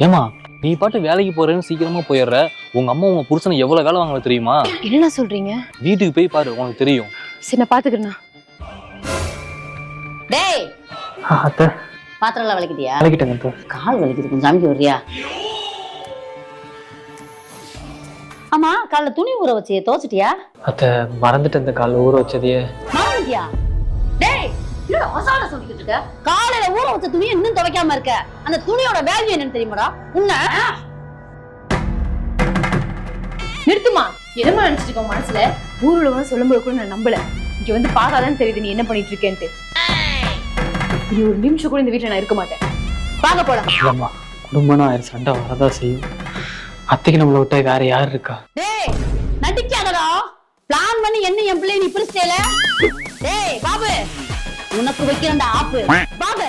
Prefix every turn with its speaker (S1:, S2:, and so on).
S1: ஏமா நீ பாட்டு வேலைக்கு போறேன்னு சீக்கிரமா போயிடுற. உங்க அம்மா உங்க புருஷனை எவ்வளவு வேலை வாங்கல தெரியுமா?
S2: என்ன சொல்றீங்க?
S1: வீட்டுக்கு போய் பாரு, உனக்கு தெரியும்.
S2: சரி நான் பாத்துக்கிறேன்.
S3: டேய்
S4: அத்தை
S3: பாத்திரம் எல்லாம் வலிக்கிட்டியா?
S4: வலிக்கிட்டேங்க அத்தை.
S3: கால் வலிக்குது, கொஞ்சம் அமைக்க வர்றியா? ஆமா, காலைல துணி ஊற வச்சு துவைச்சிட்டியா?
S4: அத்தை மறந்துட்டேன், இந்த காலைல ஊற வச்சதையே.
S3: மறந்துட்டியா? டேய் என்ன அசால்ட்டா சொல்லிக்கிட்டு இருக்க? காலையில ஊற வச்ச துணியை இன்னும் துவைக்காம இருக்க. அந்த துணியோட வேல்யூ என்னன்னு தெரியுமாடா? உன்ன
S2: நிறுத்துமா. என்னமா நினைச்சிட்டு இருக்க மனசுல? ஊருல வந்து சொல்லும்போது கூட நான் நம்பல. இங்க வந்து பார்த்தாதான் தெரியுது நீ என்ன பண்ணிட்டு இருக்கேன்ட்டு. நீ ஒரு நிமிஷம் கூட இந்த வீட்டுல நான் இருக்க மாட்டேன்.
S3: வாங்க போலாம்.
S4: இல்லம்மா, குடும்பம்னா ஆயிரம் சண்டை வரதான் செய்யும். அத்தைக்கு நம்மளை விட்டா வேற யார் இருக்கா?
S3: டேய் நடிக்காதடா. பிளான் பண்ணி என்ன என் பிள்ளை நீ பிரிச்சேல? டேய் பாபு, உனக்கு வைக்கிறேன்டா ஆப்பு. பாபு